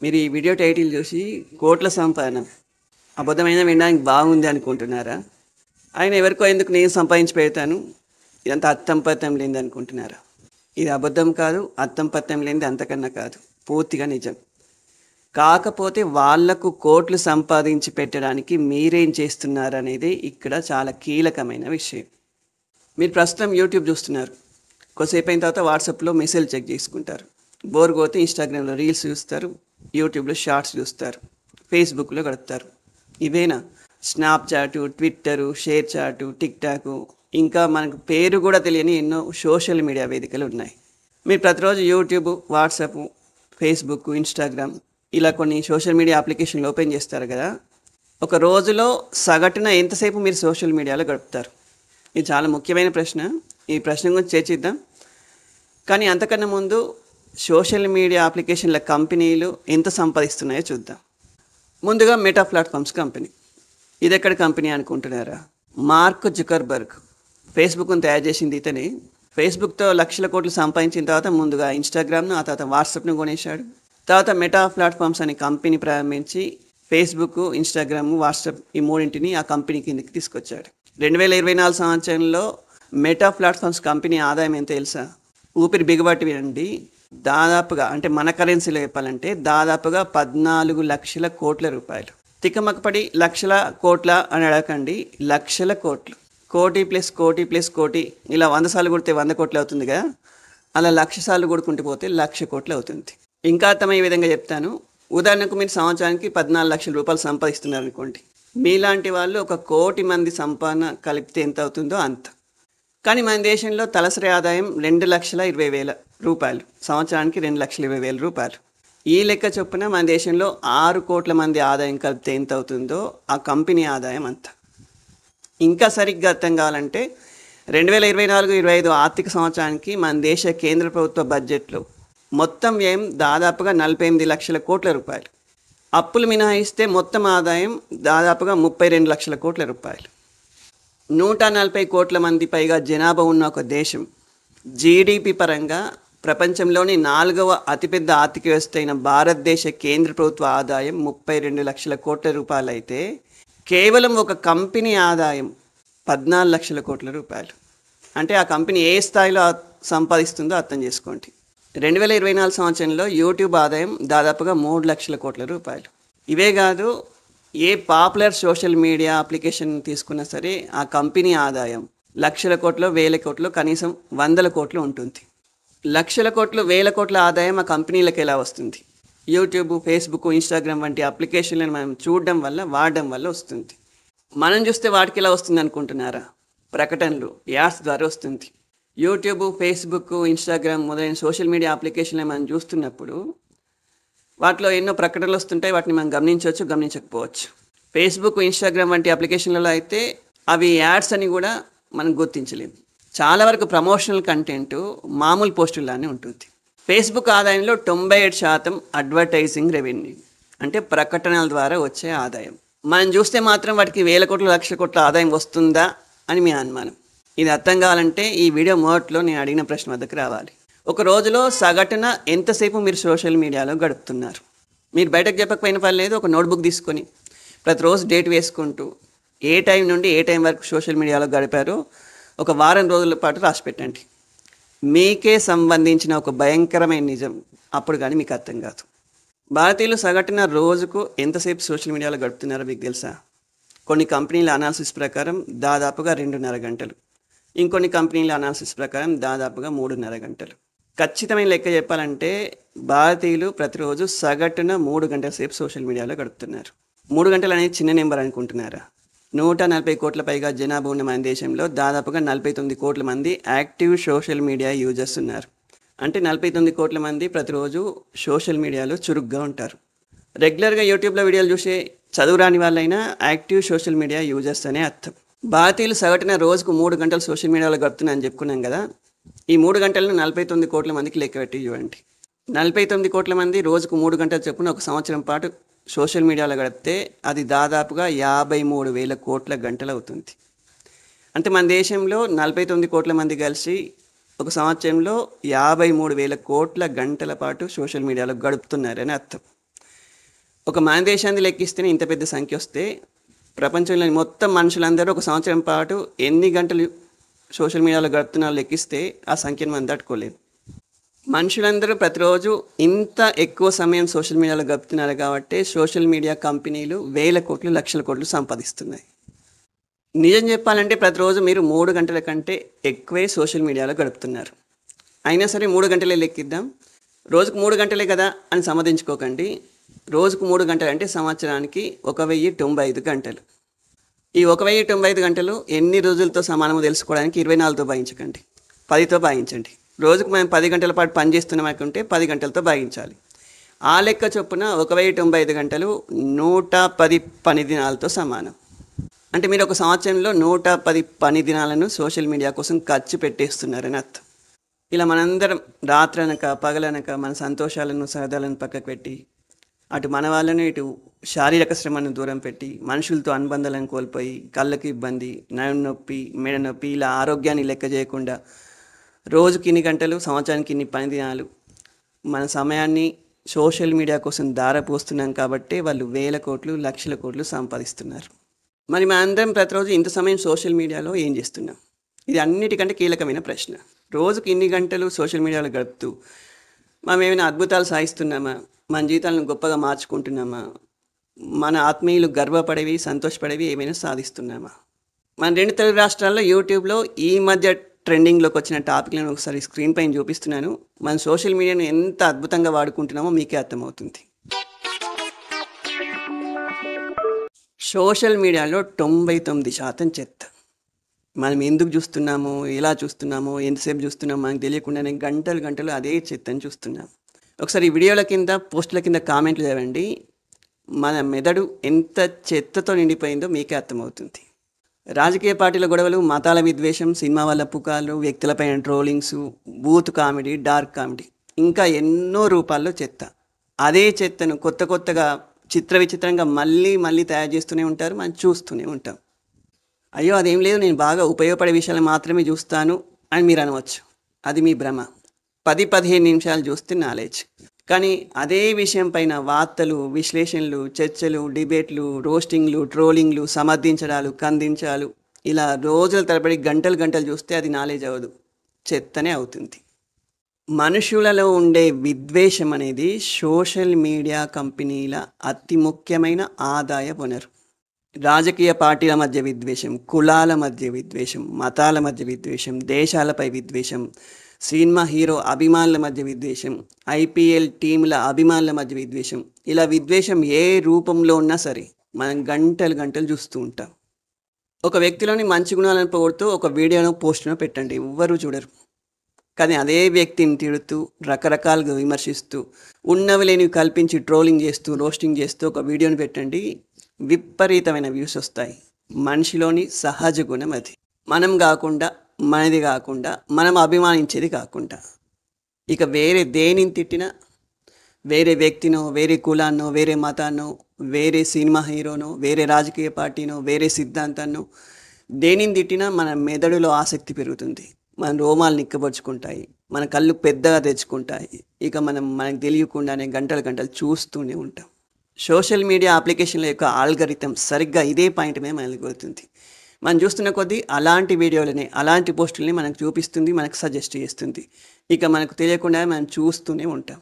మీరు ఈ video title చూసి కోట్ల సంపాదన అబద్ధమైన వినడానికి బాగుంది అనుకుంటున్నారా? ఆయన ఎవరికో ఎందుకు నేను సంపాదించి పెడతాను, ఇదంతా అర్థం పత్తం లేనిది అనుకుంటున్నారా? ఇది అబద్ధం కాదు, అర్థం పత్తం లేనిది అంతకన్నా కాదు, పూర్తిగా నిజం. కాకపోతే వాళ్లకు కోట్లు సంపాదించి పెట్టడానికి మీరేం చేస్తున్నారు అనేది ఇక్కడ చాలా కీలకమైన విషయం. మీరు ప్రస్తుతం యూట్యూబ్ చూస్తున్నారు, కొద్దిసేపు అయిన తర్వాత వాట్సాప్లో మెసేజ్ చెక్ చేసుకుంటారు, బోర్ పోతే ఇన్స్టాగ్రామ్లో రీల్స్ చూస్తారు, యూట్యూబ్లో షార్ట్స్ చూస్తారు, ఫేస్బుక్లో గడుపుతారు. ఇవేనా? స్నాప్చాటు, ట్విట్టరు, షేర్ చాటు, టిక్టాకు, ఇంకా మనకు పేరు కూడా తెలియని ఎన్నో సోషల్ మీడియా వేదికలు ఉన్నాయి. మీరు ప్రతిరోజు యూట్యూబ్, వాట్సాప్, ఫేస్బుక్, ఇన్స్టాగ్రామ్ ఇలా కొన్ని సోషల్ మీడియా అప్లికేషన్లు ఓపెన్ చేస్తారు కదా. ఒక రోజులో సగటున ఎంతసేపు మీరు సోషల్ మీడియాలో గడుపుతారు? ఇది చాలా ముఖ్యమైన ప్రశ్న. ఈ ప్రశ్న గురించి చర్చిద్దాం. కానీ అంతకన్నా ముందు సోషల్ మీడియా అప్లికేషన్ల కంపెనీలు ఎంత సంపాదిస్తున్నాయో చూద్దాం. ముందుగా మెటా ప్లాట్ఫామ్స్ కంపెనీ. ఇది ఎక్కడ కంపెనీ అనుకుంటున్నారా? మార్క్ జుకర్బర్గ్ ఫేస్బుక్ను తయారు చేసింది ఇతనే. ఫేస్బుక్తో లక్షల కోట్లు సంపాదించిన తర్వాత ముందుగా ఇన్స్టాగ్రామ్ను, ఆ తర్వాత వాట్సాప్ను కొనేశాడు. తర్వాత మెటా ప్లాట్ఫామ్స్ అనే కంపెనీ ప్రారంభించి ఫేస్బుక్, ఇన్స్టాగ్రామ్, వాట్సాప్ ఈ మూడింటిని ఆ కంపెనీ కిందకి తీసుకొచ్చాడు. 2024 సంవత్సరంలో మెటా ప్లాట్ఫామ్స్ కంపెనీ ఆదాయం ఎంత తెలుసా? ఊపిరి బిగబట్టి వినండి. దాదాపుగా, అంటే మన కరెన్సీలో చెప్పాలంటే దాదాపుగా 14 లక్షల కోట్ల రూపాయలు. తిక్కమక్కపడి లక్షల కోట్ల అని అడగకండి, లక్షల కోట్లు. కోటి ప్లస్ కోటి ప్లస్ కోటి, ఇలా 100 సార్లు కొడితే 100 కోట్లు అవుతుంది కదా, అలా 1,00,000 సార్లు కొడుకుంటూ పోతే 1,00,000 కోట్లు అవుతుంది. ఇంకా అర్థమయ్యే విధంగా చెప్తాను. ఉదాహరణకు మీరు సంవత్సరానికి 14 లక్షల రూపాయలు సంపాదిస్తున్నారు అనుకోండి. మీలాంటి వాళ్ళు 1,00,00,000 మంది సంపాదన కలిపితే ఎంత అవుతుందో అంత. కానీ మన దేశంలో తలసరి ఆదాయం 2,20,000 రూపాయలు, సంవత్సరానికి 2,20,000 రూపాయలు. ఈ లెక్క చొప్పున మన దేశంలో 6 కోట్ల మంది ఆదాయం కలిపితే ఎంత అవుతుందో ఆ కంపెనీ ఆదాయం అంత. ఇంకా సరిగ్గా అర్థం కావాలంటే 2024-25 ఆర్థిక సంవత్సరానికి మన దేశ కేంద్ర ప్రభుత్వ బడ్జెట్లో మొత్తం వ్యయం దాదాపుగా 48 లక్షల కోట్ల రూపాయలు. అప్పులు మినహాయిస్తే మొత్తం ఆదాయం దాదాపుగా 32 లక్షల కోట్ల రూపాయలు. 140 కోట్ల మంది పైగా జనాభా ఉన్న ఒక దేశం జీడిపి పరంగా ప్రపంచంలోని 4వ అతిపెద్ద ఆర్థిక వ్యవస్థ అయిన భారతదేశ కేంద్ర ప్రభుత్వ ఆదాయం 32 లక్షల కోట్ల రూపాయలు అయితే కేవలం ఒక కంపెనీ ఆదాయం 14 లక్షల కోట్ల రూపాయలు. అంటే ఆ కంపెనీ ఏ స్థాయిలో సంపాదిస్తుందో అర్థం చేసుకోండి. 2024 సంవత్సరంలో యూట్యూబ్ ఆదాయం దాదాపుగా 3 లక్షల కోట్ల రూపాయలు. ఇవే కాదు, a popular social media application తీసుకున్నా సరే ఆ కంపెనీ ఆదాయం లక్షల కోట్లు, వేల కోట్లు, కనీసం 100 కోట్లు ఉంటుంది. లక్షల కోట్లు, వేల కోట్ల ఆదాయం ఆ కంపెనీలకు ఎలా వస్తుంది? యూట్యూబ్, ఫేస్బుక్, ఇన్స్టాగ్రామ్ వంటి అప్లికేషన్లను మనం చూడడం వల్ల, వాడడం వల్ల వస్తుంది. మనం చూస్తే వాటికి ఎలా వస్తుంది అనుకుంటున్నారా? ప్రకటనలు, యాడ్స్ ద్వారా వస్తుంది. యూట్యూబ్, ఫేస్బుక్, ఇన్స్టాగ్రామ్ మొదలైన సోషల్ మీడియా అప్లికేషన్లు మనం చూస్తున్నప్పుడు వాటిలో ఎన్నో ప్రకటనలు వస్తుంటాయి. వాటిని మనం గమనించవచ్చు, గమనించకపోవచ్చు. ఫేస్బుక్, ఇన్స్టాగ్రామ్ వంటి అప్లికేషన్లలో అయితే అవి యాడ్స్ అని కూడా మనం గుర్తించలేము. చాలా వరకు ప్రమోషనల్ కంటెంట్ మామూలు పోస్టుల్లానే ఉంటుంది. ఫేస్బుక్ ఆదాయంలో 97% అడ్వర్టైజింగ్ రెవెన్యూ, అంటే ప్రకటనల ద్వారా వచ్చే ఆదాయం. మనం చూస్తే మాత్రం వాటికి వేల కోట్ల, లక్షల కోట్ల ఆదాయం వస్తుందా అని మీ అనుమానం. ఇది అర్థం కావాలంటే ఈ వీడియో మొదట్లో నేను అడిగిన ప్రశ్న వద్దకు రావాలి. ఒక రోజులో సగటున ఎంతసేపు మీరు సోషల్ మీడియాలో గడుపుతున్నారు? మీరు బయటకు చెప్పకపోయిన పర్లేదు, ఒక నోట్బుక్ తీసుకొని ప్రతిరోజు డేట్ వేసుకుంటూ ఏ టైం నుండి ఏ టైం వరకు సోషల్ మీడియాలో గడిపారో ఒక వారం రోజుల పాటు రాసి పెట్టండి. మీకే సంబంధించిన ఒక భయంకరమైన నిజం అప్పుడు కానీ మీకు అర్థం కాదు. భారతీయులు సగటున రోజుకు ఎంతసేపు సోషల్ మీడియాలో గడుపుతున్నారో మీకు తెలుసా? కొన్ని కంపెనీల అనాలిసిస్ ప్రకారం దాదాపుగా 2.5 గంటలు, ఇంకొన్ని కంపెనీల అనాలిసిస్ ప్రకారం దాదాపుగా 3.5 గంటలు. ఖచ్చితమైన లెక్క చెప్పాలంటే భారతీయులు ప్రతిరోజు సగటున 3 గంటల సేపు సోషల్ మీడియాలో గడుపుతున్నారు. 3 గంటలు అనేది చిన్న నెంబర్ అనుకుంటున్నారా? 140 కోట్ల పైగా జనాభా ఉన్న మన దేశంలో దాదాపుగా 49 కోట్ల మంది యాక్టివ్ సోషల్ మీడియా యూజర్స్ ఉన్నారు. అంటే 49 కోట్ల మంది ప్రతిరోజు సోషల్ మీడియాలో చురుగ్గా ఉంటారు. రెగ్యులర్గా యూట్యూబ్లో వీడియోలు చూసే చదువురాని వాళ్ళైనా యాక్టివ్ సోషల్ మీడియా యూజర్స్ అనే అర్థం. భారతీయులు సగటున రోజుకు 3 గంటలు సోషల్ మీడియాలో గడుపుతున్నారని చెప్పుకున్నాం కదా. ఈ 3 గంటలను 49 కోట్ల మందికి లెక్క పెట్టి చూడండి. 49 కోట్ల మంది రోజుకు 3 గంటలు చొప్పున ఒక సంవత్సరం పాటు సోషల్ మీడియాలో గడిపితే అది దాదాపుగా 53,000 కోట్ల గంటలు అవుతుంది. అంటే మన దేశంలో 49 కోట్ల మంది కలిసి ఒక సంవత్సరంలో 53,000 కోట్ల గంటల పాటు సోషల్ మీడియాలో గడుపుతున్నారని అర్థం. ఒక మన దేశాన్ని లెక్కిస్తేనే ఇంత పెద్ద సంఖ్య వస్తే ప్రపంచంలోని మొత్తం మనుషులందరూ ఒక సంవత్సరం పాటు ఎన్ని గంటలు సోషల్ మీడియాలో గడుపుతున్నారో లెక్కిస్తే ఆ సంఖ్యను మనం తట్టుకోలేము. మనుషులందరూ ప్రతిరోజు ఇంత ఎక్కువ సమయం సోషల్ మీడియాలో గడుపుతున్నారు కాబట్టి సోషల్ మీడియా కంపెనీలు వేల కోట్లు లక్షల కోట్లు సంపాదిస్తున్నాయి. నిజం చెప్పాలంటే ప్రతిరోజు మీరు 3 గంటల కంటే ఎక్కువే సోషల్ మీడియాలో గడుపుతున్నారు. అయినా సరే 3 గంటలే లెక్కిద్దాం. రోజుకు 3 గంటలే కదా అని సమర్థించుకోకండి. రోజుకు 3 గంటలు అంటే సంవత్సరానికి 1095 గంటలు. ఈ 1095 గంటలు ఎన్ని రోజులతో సమానమో తెలుసుకోవడానికి 24తో భాగించకండి, 10తో భాగించండి. రోజుకు మనం 10 గంటల పాటు పని చేస్తున్నాం అనుకుంటే 10 గంటలతో భాగించాలి. ఆ లెక్క చొప్పున 1095 గంటలు 110 పని దినాలతో సమానం. అంటే మీరు ఒక సంవత్సరంలో 110 పని దినాలను సోషల్ మీడియా కోసం ఖర్చు పెట్టేస్తున్నారని అర్థం. ఇలా మనందరం రాత్రనక పగలనక మన సంతోషాలను సరదాలను పక్కకు పెట్టి అటు మన వాళ్ళను ఇటు శారీరక శ్రమను దూరం పెట్టి మనుషులతో అనుబంధాలను కోల్పోయి కళ్ళకి ఇబ్బంది, నడుము నొప్పి, మెడ నొప్పి ఇలా ఆరోగ్యాన్ని లెక్క చేయకుండా రోజుకి ఇన్ని గంటలు సంవత్సరానికి ఇన్ని పని దినాలు మన సమయాన్ని సోషల్ మీడియా కోసం దారపోస్తున్నాం కాబట్టి వాళ్ళు వేల కోట్లు లక్షల కోట్లు సంపాదిస్తున్నారు. మరి మనందరం ప్రతిరోజు ఇంత సమయం సోషల్ మీడియాలో ఏం చేస్తున్నాం? ఇది అన్నిటికంటే కీలకమైన ప్రశ్న. రోజుకి ఇన్ని గంటలు సోషల్ మీడియాలో గడుపుతూ మనం ఏమైనా అద్భుతాలు సాధిస్తున్నామా? మన జీవితాలను గొప్పగా మార్చుకుంటున్నామా? మన ఆత్మీయులు గర్వపడేవి సంతోషపడేవి ఏమైనా సాధిస్తున్నామా? మన 2 తెలుగు రాష్ట్రాల్లో యూట్యూబ్లో ఈ మధ్య ట్రెండింగ్లోకి వచ్చిన టాపిక్లను ఒకసారి స్క్రీన్ పైన చూపిస్తున్నాను. మన సోషల్ మీడియాను ఎంత అద్భుతంగా వాడుకుంటున్నామో మీకే అర్థమవుతుంది. సోషల్ మీడియాలో 99% చెత్త. మనం ఎందుకు చూస్తున్నామో, ఎలా చూస్తున్నామో, ఎంతసేపు చూస్తున్నామో మనకు తెలియకుండానే గంటలు గంటలు అదే చెత్తని చూస్తున్నాం. ఒకసారి ఈ వీడియోల కింద పోస్టుల కింద కామెంట్లు చదవండి. మన మెదడు ఎంత చెత్తతో నిండిపోయిందో మీకే అర్థమవుతుంది. రాజకీయ పార్టీల గొడవలు, మతాల విద్వేషం, సినిమా వాళ్ళ పుకార్లు, వ్యక్తులపైన ట్రోలింగ్స్, బూత్ కామెడీ, డార్క్ కామెడీ, ఇంకా ఎన్నో రూపాల్లో చెత్త. అదే చెత్తను కొత్తగా చిత్ర విచిత్రంగా మళ్ళీ మళ్ళీ తయారు చేస్తూనే ఉంటారు, మనం చూస్తూనే ఉంటాం. అయ్యో అదేం లేదు, నేను బాగా ఉపయోగపడే విషయాలు మాత్రమే చూస్తాను అని మీరు అనవచ్చు. అది మీ భ్రమ. 10-15 నిమిషాలు చూస్తే నాలెడ్జ్. కానీ అదే విషయం పైన వార్తలు, విశ్లేషణలు, చర్చలు, డిబేట్లు, రోస్టింగ్లు, ట్రోలింగ్లు, సమర్థించడాలు, ఖండించాలు, ఇలా రోజుల తరబడి గంటలు గంటలు చూస్తే అది నాలెడ్జ్ అవ్వదు, చెత్తనే అవుతుంది. మనుషులలో ఉండే విద్వేషం అనేది సోషల్ మీడియా కంపెనీల అతి ముఖ్యమైన ఆదాయ వనరు. రాజకీయ పార్టీల మధ్య విద్వేషం, కులాల మధ్య విద్వేషం, మతాల మధ్య విద్వేషం, దేశాలపై విద్వేషం, సినిమా హీరో అభిమానుల మధ్య విద్వేషం, IPL టీముల అభిమానుల మధ్య విద్వేషం, ఇలా విద్వేషం ఏ రూపంలో ఉన్నా సరే మనం గంటలు గంటలు చూస్తూ ఉంటాం. ఒక వ్యక్తిలోని మంచి గుణాలను పొగుడుతూ ఒక వీడియోనో పోస్ట్నో పెట్టండి, ఎవ్వరూ చూడరు. కానీ అదే వ్యక్తిని తిడుతూ రకరకాలుగా విమర్శిస్తూ ఉన్నవి లేనివి కల్పించి ట్రోలింగ్ చేస్తూ రోస్టింగ్ చేస్తూ ఒక వీడియోని పెట్టండి, విపరీతమైన వ్యూస్ వస్తాయి. మనిషిలోని సహజ గుణం అది. మనం కాకుండా, మనది కాకుండా, మనం అభిమానించేది కాకుండా ఇక వేరే దేనిని తిట్టినా, వేరే వ్యక్తినో, వేరే కులాన్నో, వేరే మతాన్నో, వేరే సినిమా హీరోనో, వేరే రాజకీయ పార్టీనో, వేరే సిద్ధాంతాన్నో దేనిని తిట్టినా మన మెదడులో ఆసక్తి పెరుగుతుంది, మన రోమాలు నిక్కబరుచుకుంటాయి, మన కళ్ళు పెద్దగా తెచ్చుకుంటాయి. ఇక మనకు తెలియకుండానే గంటలు గంటలు చూస్తూనే ఉంటాం. సోషల్ మీడియా అప్లికేషన్ల యొక్క ఆల్గరిథం సరిగ్గా ఇదే పాయింట్ మీద మనల్ని కొడుతుంది. మనం చూస్తున్న కొద్దీ అలాంటి వీడియోలని, అలాంటి పోస్టులని మనకు చూపిస్తుంది, మనకు సజెస్ట్ చేస్తుంది. ఇక మనకు తెలియకుండా మనం చూస్తూనే ఉంటాం.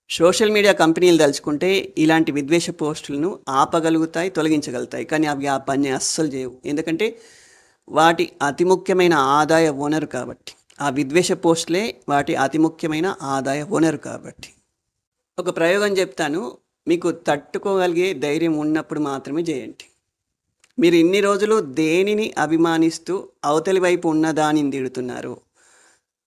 సోషల్ మీడియా కంపెనీలు తలుచుకుంటే ఇలాంటి విద్వేష పోస్టులను ఆపగలుగుతాయి, తొలగించగలుగుతాయి. కానీ అవి ఆ పని అస్సలు చేయవు. ఎందుకంటే వాటి అతి ముఖ్యమైన ఆదాయ వనరు కాబట్టి. ఆ విద్వేష పోస్టులే వాటి అతి ముఖ్యమైన ఆదాయ వనరు కాబట్టి. ఒక ప్రయోగం చెప్తాను, మీకు తట్టుకోగలిగే ధైర్యం ఉన్నప్పుడు మాత్రమే చేయండి. మీరు ఇన్ని రోజులు దేనిని అభిమానిస్తూ అవతలి వైపు ఉన్న దానిని తిడుతున్నారు,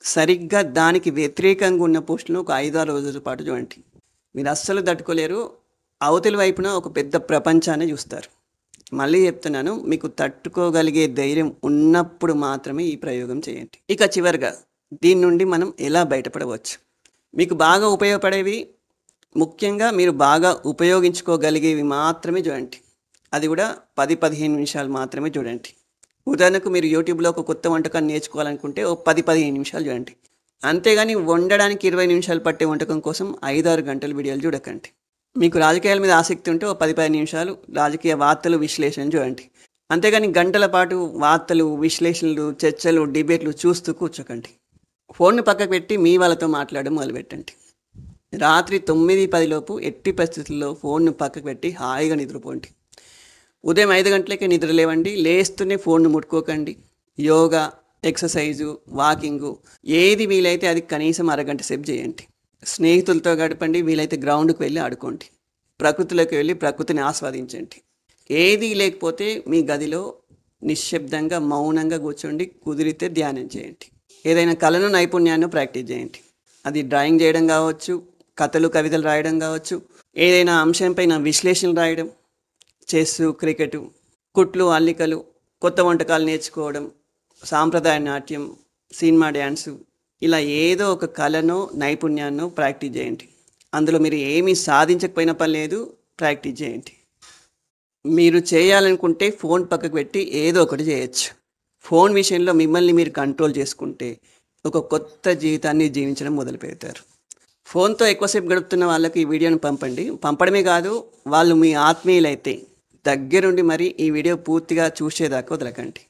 సరిగ్గా దానికి వ్యతిరేకంగా ఉన్న పోస్టులను ఒక 5-6 రోజుల పాటు చూడండి. మీరు అస్సలు తట్టుకోలేరు, అవతలి వైపున ఒక పెద్ద ప్రపంచాన్ని చూస్తారు. మళ్ళీ చెప్తున్నాను, మీకు తట్టుకోగలిగే ధైర్యం ఉన్నప్పుడు మాత్రమే ఈ ప్రయోగం చేయండి. ఇక చివరిగా దీని నుండి మనం ఎలా బయటపడవచ్చు? మీకు బాగా ఉపయోగపడేవి, ముఖ్యంగా మీరు బాగా ఉపయోగించుకోగలిగేవి మాత్రమే చూడండి. అది కూడా 10-15 నిమిషాలు మాత్రమే చూడండి. ఉదాహరణకు మీరు యూట్యూబ్లో ఒక కొత్త వంటకాన్ని నేర్చుకోవాలనుకుంటే ఓ 10-15 నిమిషాలు చూడండి. అంతేగాని వండడానికి 20 నిమిషాలు పట్టే వంటకం కోసం 5-6 గంటలు వీడియోలు చూడకండి. మీకు రాజకీయాల మీద ఆసక్తి ఉంటే ఓ 10-15 నిమిషాలు రాజకీయ వార్తలు విశ్లేషణ చూడండి. అంతేగాని గంటల పాటు వార్తలు, విశ్లేషణలు, చర్చలు, డిబేట్లు చూస్తూ కూర్చోకండి. ఫోన్‌ని పక్కకు పెట్టి మీ వాళ్ళతో మాట్లాడడం మొదలుపెట్టండి. రాత్రి 9-10 లోపు ఎట్టి పరిస్థితుల్లో ఫోన్‌ను పక్కకు పెట్టి హాయిగా నిద్రపోండి. ఉదయం 5 గంటలకే నిద్ర లేవండి. లేస్తూనే ఫోన్‌ను ముట్టుకోకండి. యోగా, ఎక్సర్సైజు, వాకింగు ఏది వీలైతే అది కనీసం అరగంట సేపు చేయండి. స్నేహితులతో గడపండి. వీలైతే గ్రౌండ్కి వెళ్ళి ఆడుకోండి. ప్రకృతిలోకి వెళ్ళి ప్రకృతిని ఆస్వాదించండి. ఏది లేకపోతే మీ గదిలో నిశ్శబ్దంగా మౌనంగా కూర్చోండి. కుదిరితే ధ్యానం చేయండి. ఏదైనా కళను, నైపుణ్యాన్ని ప్రాక్టీస్ చేయండి. అది డ్రాయింగ్ చేయడం కావచ్చు, కథలు, కవితలు రాయడం కావచ్చు, ఏదైనా అంశంపైన విశ్లేషణలు రాయడం, చెస్, క్రికెట్, కుట్లు, అల్లికలు, కొత్త వంటకాలు నేర్చుకోవడం, సాంప్రదాయ నాట్యం, సినిమా డ్యాన్సు, ఇలా ఏదో ఒక కళనో నైపుణ్యాన్నో ప్రాక్టీస్ చేయండి. అందులో మీరు ఏమీ సాధించకపోయినా పని లేదు, ప్రాక్టీస్ చేయండి. మీరు చేయాలనుకుంటే ఫోన్ పక్కకు పెట్టి ఏదో ఒకటి చేయొచ్చు. ఫోన్ విషయంలో మిమ్మల్ని మీరు కంట్రోల్ చేసుకుంటే ఒక కొత్త జీవితాన్ని జీవించడం మొదలు పెడతారు. ఫోన్తో ఎక్కువసేపు గడుపుతున్న వాళ్ళకి ఈ వీడియోని పంపండి. పంపడమే కాదు, వాళ్ళు మీ ఆత్మీయులైతే దగ్గరుండి మరి ఈ వీడియో పూర్తిగా చూసేదాకా వదలకండి.